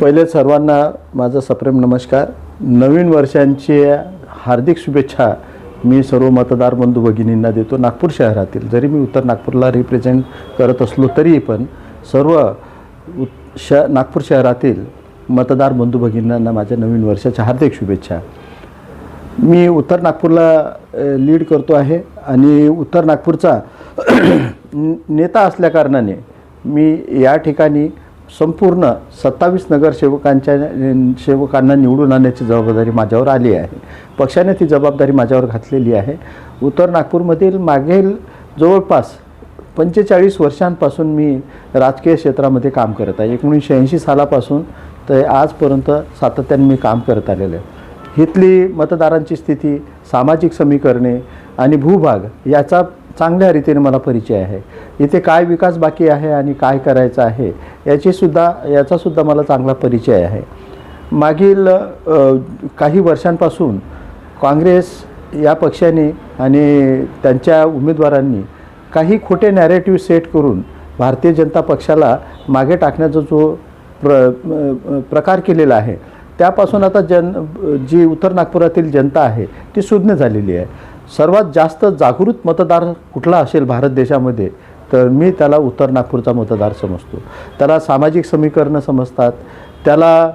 पहिले सर्वांना माझा सप्रेम नमस्कार. नवीन वर्षांची हार्दिक शुभेच्छा मी सर्व मतदार बंधू भगिनींना देतो. नागपूर शहरातील, जरी मी उत्तर नागपूरला रिप्रेझेंट करत असलो तरी पण सर्व नागपूर शहरातील मतदार बंधू भगिनींना माझ्या नवीन वर्षाच्या हार्दिक शुभेच्छा. मी उत्तर नागपूरला लीड करतो आहे आणि उत्तर नागपूरचा नेता असल्याकारणाने मी या ठिकाणी संपूर्ण 27 नगरसेवकांना निवडून आणण्याची जबाबदारी माझ्यावर आली आहे. पक्षाने ती जबाबदारी माझ्यावर घातलेली आहे. उत्तर नागपूरमधील मागील जवळपास 45 वर्षांपासून मी राजकीय क्षेत्रामध्ये काम करत आहे. 1980 सालापासून तर आजपर्यंत सातत्याने मी काम करत आलेलं आहे. इथली मतदारांची स्थिती, सामाजिक समीकरणे आणि भूभाग याचा चांगल्या रीतीने मला परिचय आहे. इथे काय विकास बाकी आहे आणि काय करायचं आहे याचासुद्धा मला चांगला परिचय आहे. मागील काही वर्षांपासून काँग्रेस या पक्षाने आणि त्यांच्या उमेदवारांनी काही खोटे नॅरेटिव्ह सेट करून भारतीय जनता पक्षाला मागे टाकण्याचा जो प्रकार केलेला आहे त्यापासून आता जी उत्तर नागपुरातील जनता आहे ती सुज्ञ झालेली आहे. सर्वात जास्त जागृत मतदार कुठला असेल भारत देशामध्ये तर मी त्याला उत्तर नागपूरचा मतदार समजतो. त्याला सामाजिक समीकरणं समजतात, त्याला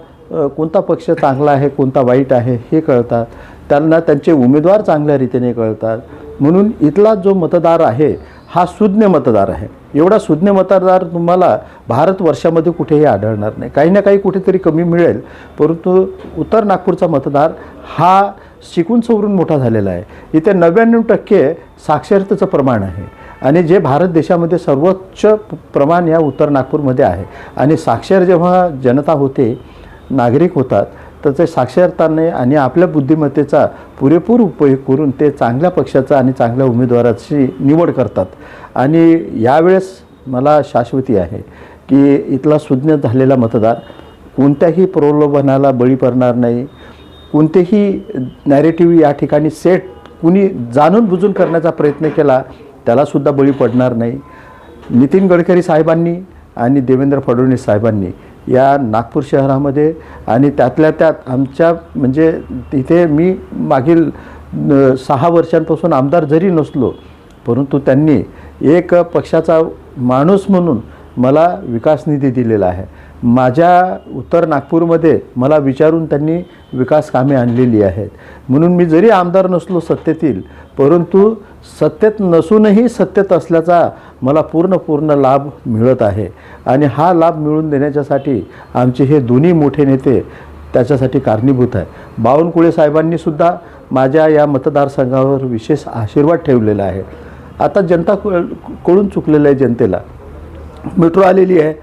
कोणता पक्ष चांगला आहे कोणता वाईट आहे हे कळतात, त्यांना त्यांचे उमेदवार चांगल्या रीतीने कळतात. म्हणून इथला जो मतदार आहे हा सुज्ञ मतदार आहे. एवढा सुज्ञ मतदार तुम्हाला भारतवर्षामध्ये कुठेही आढळणार नाही. काही ना काही कुठेतरी कमी मिळेल, परंतु उत्तर नागपूरचा मतदार हा शिकून सवरून मोठा झालेला आहे. इथे 99% साक्षरतेचं प्रमाण आहे आणि जे भारत देशामध्ये सर्वोच्च प्रमाण या उत्तर नागपूरमध्ये आहे. आणि साक्षर जेव्हा जनता होते, नागरिक होतात, तर ते साक्षरताने आणि आपल्या बुद्धिमत्तेचा पुरेपूर उपयोग करून ते चांगल्या पक्षाचा आणि चांगल्या उमेदवाराची निवड करतात. आणि यावेळेस मला शाश्वती आहे की इथला सुज्ञ झालेला मतदार कोणत्याही प्रलोभनाला बळी पडणार नाही. कोणतेही नॅरेटिव्ह या ठिकाणी सेट कुणी जाणून बुजून करण्याचा प्रयत्न केला त्यालासुद्धा बळी पडणार नाही. नितीन गडकरी साहेबांनी आणि देवेंद्र फडणवीस साहेबांनी या नागपूर शहरामध्ये आणि त्यातल्या त्यात आमच्या म्हणजे तिथे मी मागील 6 वर्षांपासून आमदार जरी नसलो परंतु त्यांनी एक पक्षाचा माणूस म्हणून मला विकास निधी दिलेला आहे. माझ्या उत्तर नागपूरमध्ये मला विचारून त्यांनी विकास कामे आणलेली आहेत. म्हणून मी जरी आमदार नसलो सत्तेतील, परंतु सत्तेत नसूनही सत्तेत असल्याचा मला पूर्ण लाभ मिळत आहे. आणि हा लाभ मिळवून देण्याच्यासाठी आमचे हे दोन्ही मोठे नेते त्याच्यासाठी कारणीभूत आहे. बावनकुळे साहेबांनीसुद्धा माझ्या या मतदारसंघावर विशेष आशीर्वाद ठेवलेला आहे. आता जनता कळून चुकलेलं आहे जनतेला. मेट्रो आलेली आहे,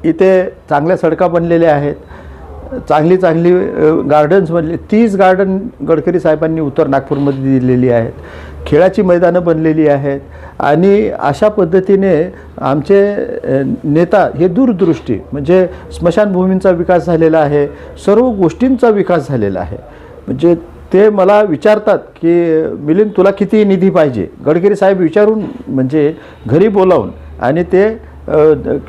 इथे चांगल्या सडका बनलेल्या आहेत, चांगली गार्डन्स बनले. 30 गार्डन गडकरी साहेबांनी उत्तर नागपूरमध्ये दिलेली आहेत. खेळाची मैदानं बनलेली आहेत. आणि अशा पद्धतीने आमचे नेता हे दूरदृष्टी म्हणजे स्मशानभूमींचा विकास झालेला आहे, सर्व गोष्टींचा विकास झालेला आहे. म्हणजे ते मला विचारतात की मिलिंद तुला किती निधी पाहिजे. गडकरी साहेब विचारून म्हणजे घरी बोलावून आणि ते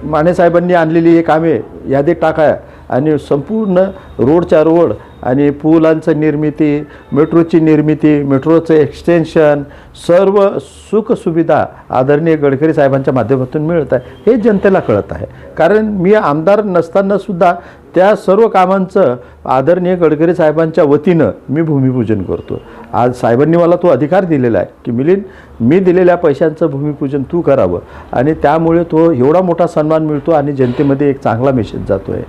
माने साहेबांनी आणलेली हे कामे यादीत टाका आणि संपूर्ण रोडच्या रोड आणि पुलांचं निर्मिती, मेट्रोची निर्मिती, मेट्रोचं एक्सटेन्शन, सर्व सुखसुविधा आदरणीय गडकरी साहेबांच्या माध्यमातून मिळत आहे. हे जनतेला कळत आहे. कारण मी आमदार नसतानासुद्धा त्या सर्व कामांचं आदरणीय गडकरी साहेबांच्या वतीनं मी भूमिपूजन करतो. आज साहेबांनी मला तो अधिकार दिलेला आहे की मिलिंद मी दिलेल्या पैशांचं भूमिपूजन तू करावं. आणि त्यामुळे तो एवढा मोठा सन्मान मिळतो आणि जनतेमध्ये एक चांगला मेसेज जातो आहे.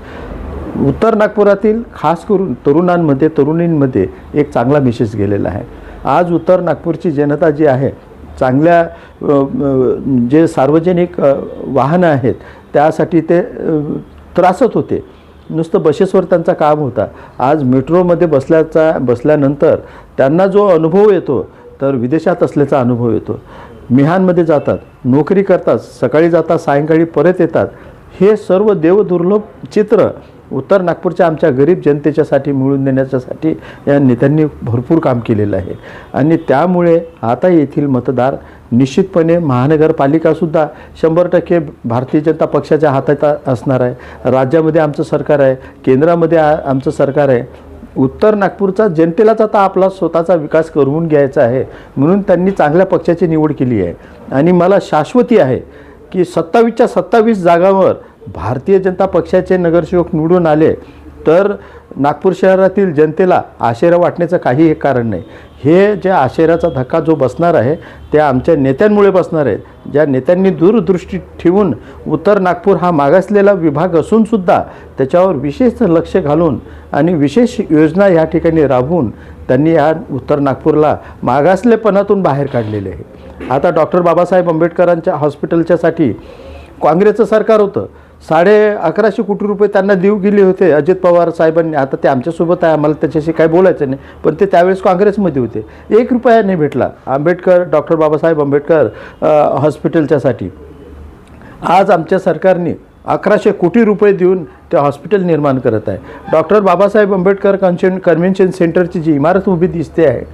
उत्तर नागपुरातील खास करून तरुणींमध्ये एक चांगला मेसेज गेलेला आहे. आज उत्तर नागपूरची जनता जी आहे चांगल्या जे सार्वजनिक वाहनं आहेत त्यासाठी ते त्रासत होते. नुसतं बसेसवर त्यांचा काम होता. आज मेट्रोमध्ये बसल्यानंतर त्यांना जो अनुभव येतो तर विदेशात असल्याचा अनुभव येतो. मिहानमध्ये जातात, नोकरी करतात, सकाळी जातात, सायंकाळी परत येतात. हे सर्व देवदुर्लभ चित्र उत्तर नागपूरच्या आमच्या गरीब जनतेच्यासाठी मिळवून देण्याच्यासाठी या नेत्यांनी भरपूर काम केलेलं आहे. आणि त्यामुळे आता येथील मतदार निश्चितपणे महानगरपालिकासुद्धा 100% भारतीय जनता पक्षाच्या हातात असणार आहे. राज्यामध्ये आमचं सरकार आहे, केंद्रामध्ये आमचं सरकार आहे. उत्तर नागपूरचा जनतेलाच आता आपला स्वतःचा विकास करून घ्यायचा आहे, म्हणून त्यांनी चांगल्या पक्षाची निवड केली आहे. आणि मला शाश्वती आहे की 27च्या 27 जागांवर भारतीय जनता पक्षाचे नगरसेवक निवडून आले तर नागपूर शहरातील जनतेला आश्चर्य वाटण्याचं काही एक कारण नाही. हे ज्या आश्चर्याचा धक्का जो बसणार आहे त्या आमच्या नेत्यांमुळे बसणार आहे, ज्या नेत्यांनी दूरदृष्टी ठेवून उत्तर नागपूर हा मागासलेला विभाग असूनसुद्धा त्याच्यावर विशेष लक्ष घालून आणि विशेष योजना या ठिकाणी राबवून त्यांनी या उत्तर नागपूरला मागासलेपणातून बाहेर काढलेले आहे. आता डॉक्टर बाबासाहेब आंबेडकरांच्या हॉस्पिटलच्यासाठी काँग्रेसचं सरकार होतं, 1150 कोटी रुपये त्यांना देऊ गेले होते अजित पवार साहेबांनी. आता ते आमच्यासोबत आहे, आम्हाला त्याच्याशी काही बोलायचं नाही, पण ते त्यावेळेस काँग्रेसमध्ये होते. 1 रुपया नाही भेटला डॉक्टर बाबासाहेब आंबेडकर हॉस्पिटलच्यासाठी. आज आमच्या सरकारने 1100 कोटी रुपये देऊन ते हॉस्पिटल निर्माण करत आहे. डॉक्टर बाबासाहेब आंबेडकर कन्व्हेन्शन सेंटरची जी इमारत उभी दिसते आहे,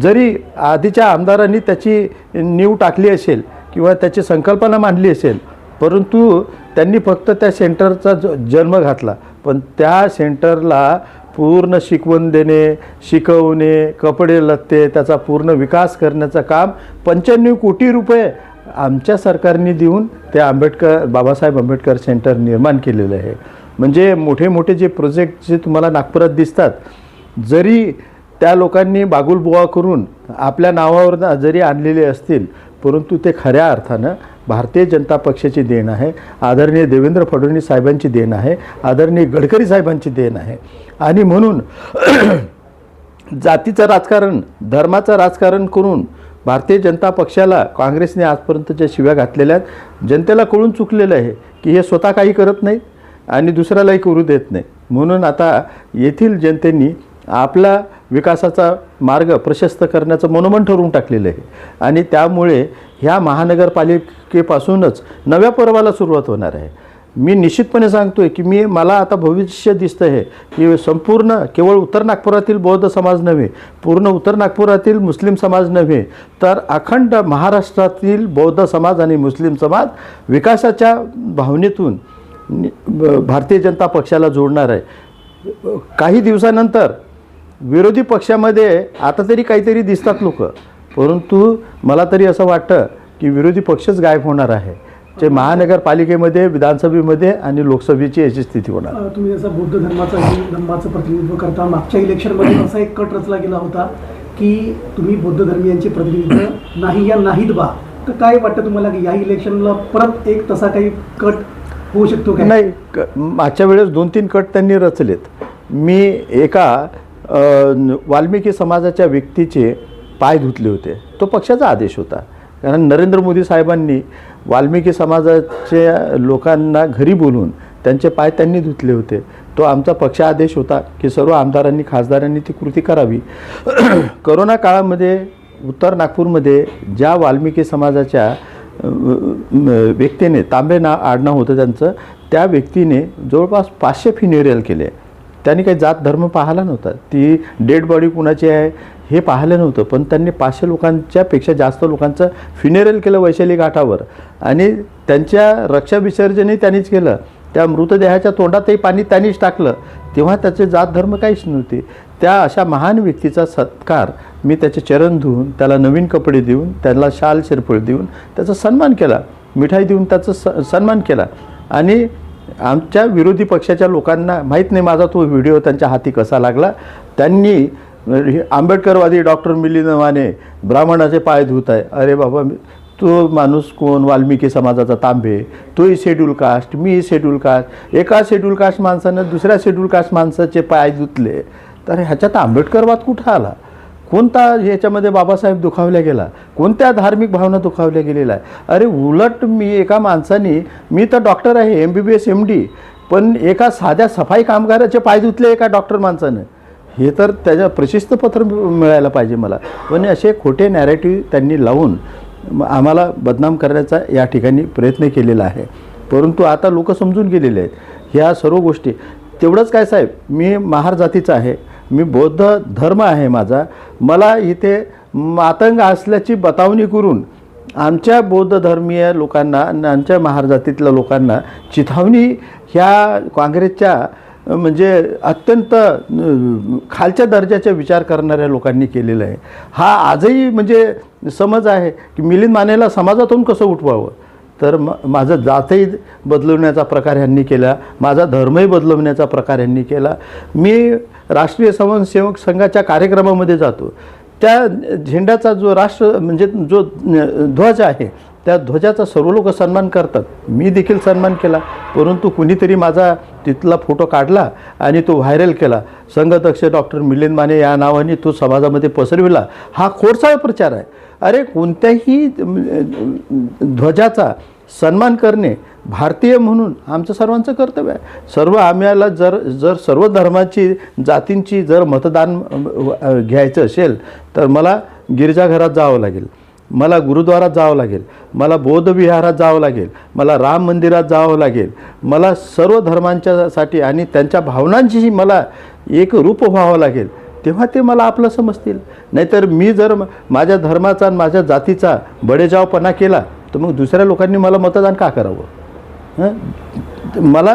जरी आधीच्या आमदारांनी त्याची नीव टाकली असेल किंवा त्याची संकल्पना मांडली असेल, परंतु त्यांनी फक्त त्या सेंटरचा जन्म घातला, पण त्या सेंटरला पूर्ण शिकवण देणे, शिकवणे, कपडे लत्ते, त्याचा पूर्ण विकास करण्याचं काम 95 कोटी रुपये आमच्या सरकारने देऊन ते बाबासाहेब आंबेडकर सेंटर निर्माण केलेलं आहे. म्हणजे मोठे मोठे जे प्रोजेक्ट जे तुम्हाला नागपुरात दिसतात, जरी त्या लोकांनी बागुलबुवा करून आपल्या नावावर जरी आणलेले असतील, परंतु ते खऱ्या अर्थानं भारतीय जनता पक्षाची देण आहे, आदरणीय देवेंद्र फडणवीस साहेबांची देण आहे, आदरणीय गडकरी साहेबांची देण आहे. आणि म्हणून जातीचं राजकारण, धर्माचं राजकारण करून भारतीय जनता पक्षाला काँग्रेसने आजपर्यंत ज्या शिव्या घातलेल्या आहेत, जनतेला कळून चुकलेलं आहे की हे स्वतः काही करत नाही आणि दुसऱ्यालाही करू देत नाही. म्हणून आता येथील जनतेने आपला विकासाचा मार्ग प्रशस्त करण्याचं मनोमन ठरवून टाकलेलं आहे. आणि त्यामुळे ह्या महानगरपालिकेपासूनच नव्या पर्वाला सुरुवात होणार आहे. मी निश्चितपणे सांगतो आहे की मला आता भविष्य दिसतं आहे की संपूर्ण केवळ उत्तर नागपुरातील बौद्ध समाज नव्हे, पूर्ण उत्तर नागपुरातील मुस्लिम समाज नव्हे, तर अखंड महाराष्ट्रातील बौद्ध समाज आणि मुस्लिम समाज विकासाच्या भावनेतून भारतीय जनता पक्षाला जोडणार आहे. काही दिवसानंतर विरोधी पक्षामध्ये आता तरी काहीतरी दिसतात लोक, परंतु मला तरी असं वाटतं की विरोधी पक्षच गायब होणार आहे. जे महानगरपालिकेमध्ये, विधानसभेमध्ये आणि लोकसभेची याची स्थिती होणार. तुम्ही जसं बौद्ध धर्माचं प्रतिनिधित्व करता, मागच्या इलेक्शनमध्ये असा एक कट रचला गेला होता की तुम्ही बौद्ध धर्मियांचे प्रतिनिधित्व नाही या नाहीत बा, तर काय वाटतं तुम्हाला की या इलेक्शनला परत एक तसा काही कट होऊ शकतो का? नाही, मागच्या वेळेस 2-3 कट त्यांनी रचलेत. मी एका वाल्मिकी समाजाच्या व्यक्तीचे पाय धुतले होते, तो पक्षाचा आदेश होता. कारण नरेंद्र मोदी साहेबांनी वाल्मिकी समाजाच्या लोकांना घरी बोलवून त्यांचे पाय त्यांनी धुतले होते. तो आमचा पक्ष आदेश होता की सर्व आमदारांनी, खासदारांनी ती कृती करावी. करोना काळामध्ये उत्तर नागपूरमध्ये ज्या वाल्मिकी समाजाच्या व्यक्तीने, तांबे आडनाव होतं त्यांचं, त्या व्यक्तीने जवळपास 500 फ्युनेरियल केले. त्यांनी काही जात धर्म पाहिला नव्हता, ती डेड बॉडी कुणाची आहे हे पाहिलं नव्हतं, पण त्यांनी 500 लोकांच्यापेक्षा जास्त लोकांचं फ्युनेरल केलं वैशाली घाटावर. आणि त्यांच्या रक्षा विसर्जनही त्यांनीच केलं. त्या मृतदेहाच्या तोंडातही पाणी त्यांनीच टाकलं. तेव्हा त्याचे जात धर्म काहीच नव्हते. त्या अशा महान व्यक्तीचा सत्कार मी त्याचे चरण धुवून, त्याला नवीन कपडे देऊन, त्याला शाल शिरफळ देऊन त्याचा सन्मान केला, मिठाई देऊन त्याचा सन्मान केला. आणि आमच्या विरोधी पक्षाच्या लोकांना माहीत नाही माझा तो व्हिडिओ त्यांच्या हाती कसा लागला. त्यांनी आंबेडकरवादी डॉक्टर मिलिंद माने ब्राह्मणाचे पाय धुत आहे. अरे बाबा, तो माणूस कोण? वाल्मिकी समाजाचा तांबे, तोही शेड्यूल कास्ट, मी शेड्यूल कास्ट. एका शेड्यूल कास्ट माणसानं दुसऱ्या शेड्यूल कास्ट माणसाचे पाय धुतले, तर ह्याच्यात आंबेडकरवाद कुठं आला? कोणता ह्याच्यामध्ये बाबासाहेब दुखावल्या गेला? कोणत्या धार्मिक भावना दुखावल्या गेलेल्या आहे? अरे उलट एका माणसाने, मी तर डॉक्टर आहे, MBBS MD, पण एका साध्या सफाई कामगाराचे पाय धुतले एका डॉक्टर माणसानं, हे तर त्याच्या प्रशस्तीपत्र मिळायला पाहिजे मला. पण असे खोटे नॅरेटिव्ह त्यांनी लावून आम्हाला बदनाम करण्याचा या ठिकाणी प्रयत्न केलेला आहे. परंतु आता लोक समजून गेलेले आहेत ह्या सर्व गोष्टी. तेवढंच काय साहेब, मी महार जातीचा आहे, मी बौद्ध धर्म आहे माझा. मला इथे मातंग असल्याची बतावणी करून आमच्या बौद्ध धर्मीय लोकांना आणि आमच्या महार जातीतल्या लोकांना चिथावणी ह्या काँग्रेसच्या म्हणजे अत्यंत खालच्या दर्जाचा विचार करणाऱ्या लोकांनी केलेला आहे. हा आजही म्हणजे समज आहे की मिलिंद मानेला समाजातून कसं उठवावं. तर माझं जातही बदलवण्याचा प्रकार ह्यांनी केला, माझा धर्मही बदलवण्याचा प्रकार ह्यांनी केला. मी राष्ट्रीय स्वयंसेवक संघाच्या कार्यक्रमामध्ये जातो, त्या झेंड्याचा जो राष्ट्र म्हणजे जो ध्वज आहे त्या ध्वजाचा सर्व लोक सन्मान करतात. मी देखील सन्मान केला, परंतु कुणीतरी माझा तिथला फोटो काढला आणि तो व्हायरल केला. संघाध्यक्ष डॉक्टर मिलिंद माने या नावाने तो समाजामध्ये पसरविला. हा खोडसाळ प्रचार आहे. अरे कोणत्याही ध्वजाचा सन्मान करणे भारतीय म्हणून आमचं सर्वांचं कर्तव्य आहे. सर्व आम्हाला जर सर्व धर्माची जातींची जर मतदान घ्यायचं असेल तर मला गिरिजाघरात जावं लागेल, मला गुरुद्वारात जावं लागेल, मला बौद्ध विहारात जावं लागेल, मला राम मंदिरात जावं लागेल. मला सर्व धर्मांच्यासाठी आणि त्यांच्या भावनांचीही मला एक रूप व्हावं लागेल, तेव्हा ते मला आपलं समजतील. नाहीतर मी जर माझ्या धर्माचा आणि माझ्या जातीचा बडेजावपणा केला तर मग दुसऱ्या लोकांनी मला मतदान का करावं.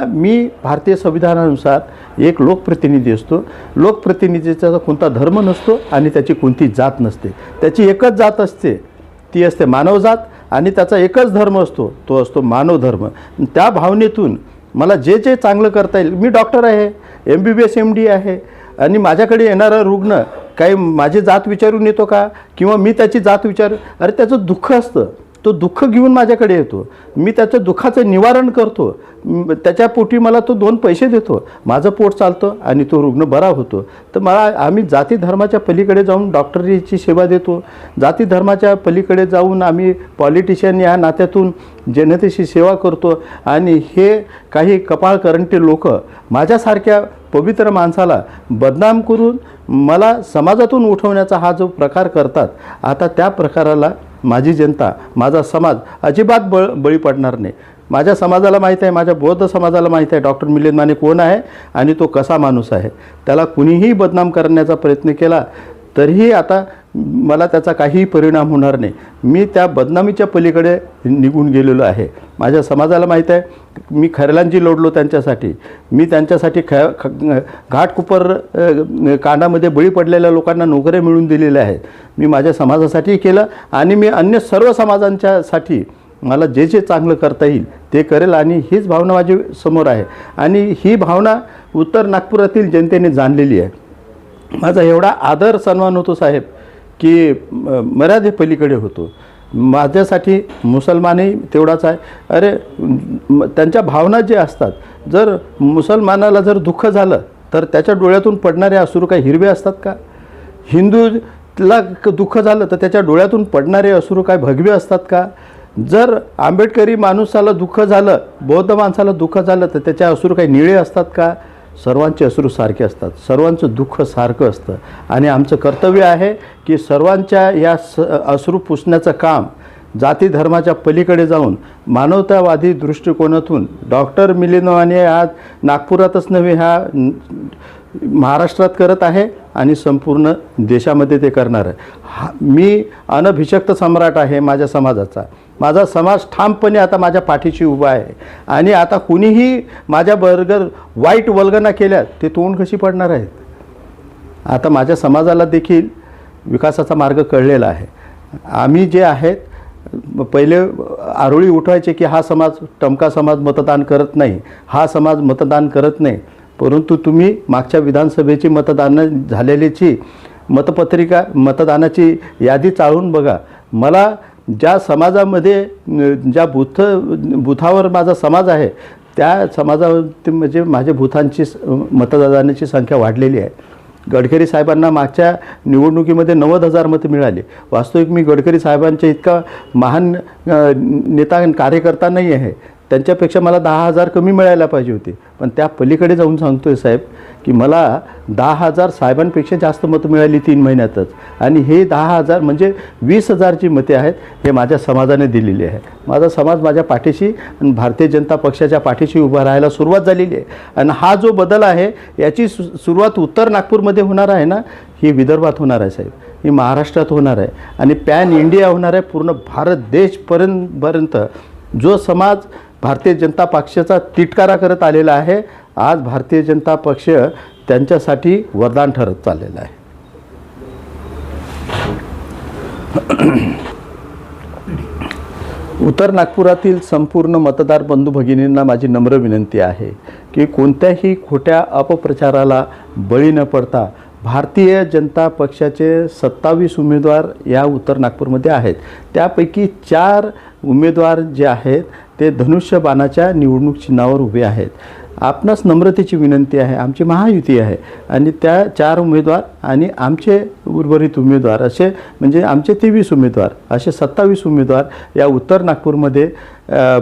मी भारतीय संविधानानुसार एक लोकप्रतिनिधी असतो. लोकप्रतिनिधीचा कोणता धर्म नसतो आणि त्याची कोणती जात नसते. त्याची एकच जात असते, ती असते मानवजात, आणि त्याचा एकच धर्म असतो, तो असतो मानव धर्म. त्या भावनेतून मला जे जे चांगलं करता येईल, मी डॉक्टर आहे, MBBS MD आहे, आणि माझ्याकडे येणारा रुग्ण काही माझी जात विचारून येतो का किंवा मी त्याची जात अरे त्याचं दुःख असतं, तो दुःख घेऊन माझ्याकडे येतो, मी त्याचं दुःखाचं निवारण करतो, त्याच्या पोटी मला तो 2 पैसे देतो, माझं पोट चालतं आणि तो रुग्ण बरा होतो. तर आम्ही जाती धर्माच्या पलीकडे जाऊन डॉक्टरीची सेवा देतो. जाती धर्माच्या पलीकडे जाऊन आम्ही पॉलिटिशियन या नात्यातून जनतेची सेवा करतो. आणि हे काही कपाळकरंटी लोक माझ्यासारख्या पवित्र माणसाला बदनाम करून मला समाजातून उठवण्याचा हा जो प्रकार करतात, आता त्या प्रकाराला माझी जनता, माझा समाज अजिबात बळी पडणार नाही. माझ्या समाजाला माहीत आहे, माझ्या बौद्ध समाजाला माहीत आहे डॉक्टर मिलिंद माने कोण आहे आणि तो कसा माणूस आहे. त्याला कुणीही बदनाम करण्याचा प्रयत्न केला तरीही आता मला त्याचा काहीही परिणाम होणार नाही. मी त्या बदनामीच्या पलीकडे निघून गेलेलो आहे. माझ्या समाजाला माहीत आहे, मी खैरलांची लढलो त्यांच्यासाठी. मी त्यांच्यासाठी घाटकोपर कांडामध्ये बळी पडलेल्या लोकांना नोकऱ्या मिळवून दिलेल्या आहेत. मी माझ्या समाजासाठी केलं आणि मी अन्य सर्व समाजांच्यासाठी मला जे जे चांगलं करता येईल ते करेल. आणि हीच भावना माझी समोर आहे आणि ही भावना उत्तर नागपुरातील जनतेने जाणलेली आहे. माझा एवढा आदर सन्मान होतो साहेब की मर्यादे पलीकडे होतो. माझ्यासाठी मुसलमानही तेवढाच आहे. अरे त्यांच्या भावना जे असतात, जर मुसलमानाला जर दुःख झालं तर त्याच्या डोळ्यातून पडणारे अश्रू काय हिरवे असतात का? हिंदूला दुःख झालं तर त्याच्या डोळ्यातून पडणारे अश्रू काय भगवे असतात का? जर आंबेडकरी माणसाला दुःख झालं, बौद्ध माणसाला दुःख झालं तर त्याच्या अश्रू काही निळे असतात का? सर्वांचे अश्रू सारखे असतात, सर्वांचं दुःख सारखं असतं. आणि आमचं कर्तव्य आहे की सर्वांच्या या अश्रू पुसण्याचं काम जाती धर्माच्या पलीकडे जाऊन मानवतावादी दृष्टिकोनातून डॉक्टर मिलिंद माने आज नागपुरातच नव्हे, ह्या महाराष्ट्रात करत आहे आणि संपूर्ण देशामध्ये ते करणार आहे. मी अनभिषक्त सम्राट आहे माझ्या समाजाचा. माझा समाज ठामपणे आता माझ्या पाठीशी उभा आहे आणि आता कुणीही माझ्याबरोबर वाईट वल्गना केल्या ते तोंड कशी पडणार आहेत. आता माझ्या समाजाला देखील विकासाचा मार्ग कळलेला आहे. आम्ही जे आहेत, पहिले आरोळी उठवायचे की हा समाज टमका समाज मतदान करत नाही, हा समाज मतदान करत नाही. परंतु तुम्ही मागच्या विधानसभेची मतदान झालेलीची मतपत्रिका मतदानाची यादी चाळून बघा. मला ज्या समाजामध्ये ज्या बुथावर माझा समाज आहे त्या समाजामध्ये म्हणजे माझ्या बुथांची मतदानाची संख्या वाढलेली आहे. गडकरी साहेबांना मागच्या निवडणुकीमध्ये 90,000 मतं मिळाली. वास्तविक मी गडकरी साहेबांच्या इतका महान नेता कार्यकर्ता नाही आहे. त्यांच्यापेक्षा मला 10,000 कमी मिळायला पाहिजे होते, पण त्या पलीकडे जाऊन सांगतोय साहेब की मला 10,000 साहेबांपेक्षा जास्त मतं मिळाली 3 महिन्यातच, आणि हे 10,000 म्हणजे 20,000 जी मते आहेत हे माझ्या समाजाने दिलेली आहे. माझा समाज माझ्या पाठीशी आणि भारतीय जनता पक्षाच्या पाठीशी उभा राहायला सुरुवात झालेली आहे. आणि हा जो बदल आहे याची सुरुवात उत्तर नागपूरमध्ये होणार आहे ना, ही विदर्भात होणार आहे साहेब, ही महाराष्ट्रात होणार आहे आणि पॅन इंडिया होणार आहे. पूर्ण भारत देशपर्यंत जो समाज भारतीय जनता पक्षाचा तिटकारा करत आलेला आहे, आज भारतीय जनता पक्ष त्यांच्यासाठी वरदान ठरत चाललेला आहे. उत्तर नागपुरातील संपूर्ण मतदार बंधू भगिनींना माझी नम्र विनंती आहे की कोणत्याही खोट्या अपप्रचाराला बळी न पडता भारतीय जनता पक्षाचे 27 उमेदवार या उत्तर नागपूरमध्ये आहेत. त्यापैकी 4 उमेदवार जे आहेत ते धनुष्यबाणाच्या निवडणूक चिन्हावर उभे आहेत. आपणास नम्रतेची विनंती आहे, आमची महायुती आहे आणि त्या 4 उमेदवार आणि आमचे उर्वरित उमेदवार असे म्हणजे आमचे 23 उमेदवार असे 27 उमेदवार या उत्तर नागपूरमध्ये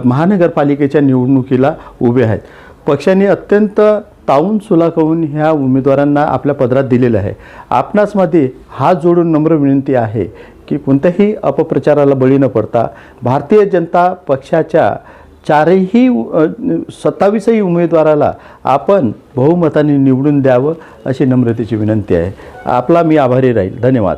महानगरपालिकेच्या निवडणुकीला उभे आहेत. पक्षाने अत्यंत ताऊन सुलाखवून ह्या उमेदवारांना आपल्या पदरात दिलेलं आहे. आपणासमध्ये हात जोडून नम्र विनंती आहे की कोणत्याही अपप्रचाराला बळी न पडता भारतीय जनता पक्षाच्या 27ही उमेदवाराला आपण बहुमताने निवडून द्यावं अशी नम्रतेची विनंती आहे. आपला मी आभारी राहील. धन्यवाद.